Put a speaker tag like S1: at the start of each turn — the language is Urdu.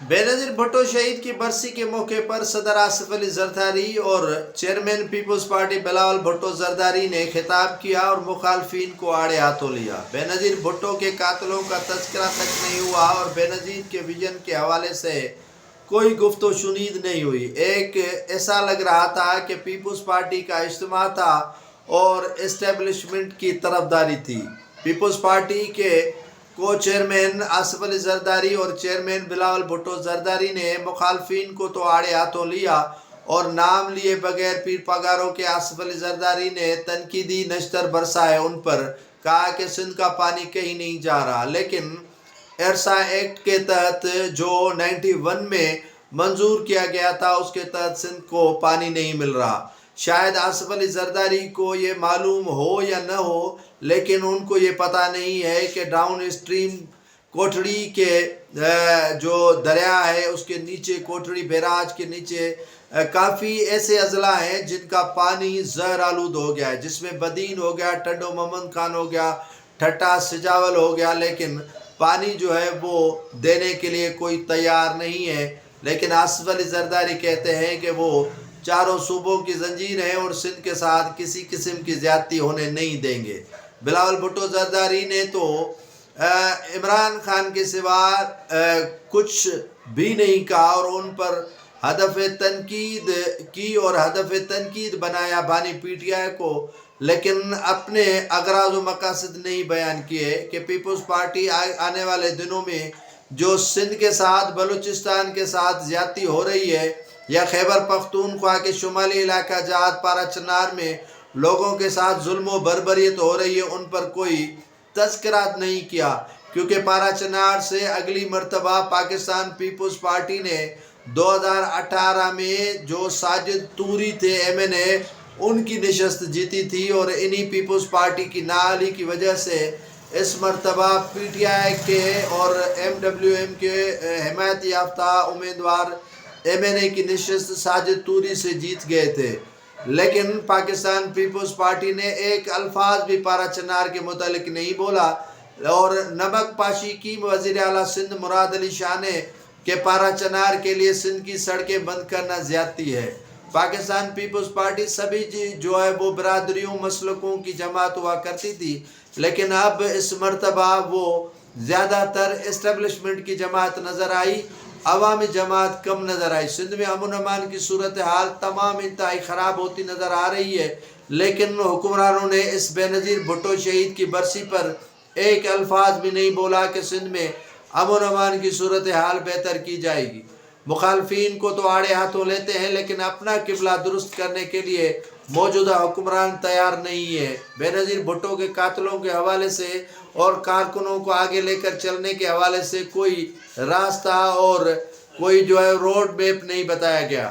S1: بینظیر بھٹو شہید کی برسی کے موقع پر صدر آصف علی زرداری اور چیئرمین پیپلز پارٹی بلاول بھٹو زرداری نے خطاب کیا اور مخالفین کو آڑے ہاتھوں لیا۔ بینظیر بھٹو کے قاتلوں کا تذکرہ تک نہیں ہوا اور بینظیر کے ویژن کے حوالے سے کوئی گفت و شنید نہیں ہوئی۔ ایسا لگ رہا تھا کہ پیپلز پارٹی کا اجتماع تھا اور اسٹیبلشمنٹ کی طرفداری تھی۔ پیپلز پارٹی کے کو چیئرمین آصف علی زرداری اور چیئرمین بلاول بھٹو زرداری نے مخالفین کو تو آڑے ہاتھوں لیا اور نام لیے بغیر پیر پگاروں کے آصف علی زرداری نے تنقیدی نشتر برسائے ان پر، کہا کہ سندھ کا پانی کہیں نہیں جا رہا، لیکن ارسا ایکٹ کے تحت جو 91 میں منظور کیا گیا تھا اس کے تحت سندھ کو پانی نہیں مل رہا۔ شاید آصف علی زرداری کو یہ معلوم ہو یا نہ ہو، لیکن ان کو یہ پتہ نہیں ہے کہ ڈاؤن اسٹریم کوٹھڑی کے جو دریا ہے اس کے نیچے، کوٹھڑی بیراج کے نیچے کافی ایسے اضلاع ہیں جن کا پانی زہر آلود ہو گیا ہے، جس میں بدین ہو گیا، ٹڈو محمد خان ہو گیا، ٹھٹا سجاول ہو گیا، لیکن پانی جو ہے وہ دینے کے لیے کوئی تیار نہیں ہے۔ لیکن آصف علی زرداری کہتے ہیں کہ وہ چاروں صوبوں کی زنجیر ہیں اور سندھ کے ساتھ کسی قسم کی زیادتی ہونے نہیں دیں گے۔ بلاول بھٹو زرداری نے تو عمران خان کے سوا کچھ بھی نہیں کہا اور ان پر ہدف تنقید کی اور ہدف تنقید بنایا بانی پی ٹی آئی کو، لیکن اپنے اغراض و مقاصد نہیں بیان کیے کہ پیپلز پارٹی آنے والے دنوں میں جو سندھ کے ساتھ، بلوچستان کے ساتھ زیادتی ہو رہی ہے، یا خیبر پختونخوا کے شمالی علاقہ جات پارا چنار میں لوگوں کے ساتھ ظلم و بربریت ہو رہی ہے، ان پر کوئی تذکرہ نہیں کیا، کیونکہ پارا چنار سے اگلی مرتبہ پاکستان پیپلز پارٹی نے 2018 میں جو ساجد توری تھے ایم این اے، ان کی نشست جیتی تھی اور انہی پیپلز پارٹی کی نااہلی کی وجہ سے اس مرتبہ پی ٹی آئی کے اور ایم ڈبلیو ایم کے حمایت یافتہ امیدوار ایم این اے کی نشست ساجد توری سے جیت گئے تھے، لیکن پاکستان پیپلز پارٹی نے ایک الفاظ بھی پارا چنار کے متعلق نہیں بولا اور نمک پاشی کی وزیر اعلیٰ سندھ مراد علی شاہ نے کہ پارا چنار کے لیے سندھ کی سڑکیں بند کرنا زیادتی ہے۔ پاکستان پیپلز پارٹی سبھی جو ہے وہ برادریوں، مسلکوں کی جماعت ہوا کرتی تھی، لیکن اب اس مرتبہ وہ زیادہ تر اسٹیبلشمنٹ کی جماعت نظر آئی، عوامی جماعت کم نظر آئی۔ سندھ میں امن و امان کی صورتحال تمام انتہائی خراب ہوتی نظر آ رہی ہے، لیکن حکمرانوں نے اس بینظیر بھٹو شہید کی برسی پر ایک الفاظ بھی نہیں بولا کہ سندھ میں امن و امان کی صورتحال بہتر کی جائے گی۔ مخالفین کو تو آڑے ہاتھوں لیتے ہیں، لیکن اپنا قبلہ درست کرنے کے لیے موجودہ حکمران تیار نہیں ہے۔ بینظیر بھٹو کے قاتلوں کے حوالے سے اور کارکنوں کو آگے لے کر چلنے کے حوالے سے کوئی راستہ اور کوئی جو ہے روڈ میپ نہیں بتایا گیا۔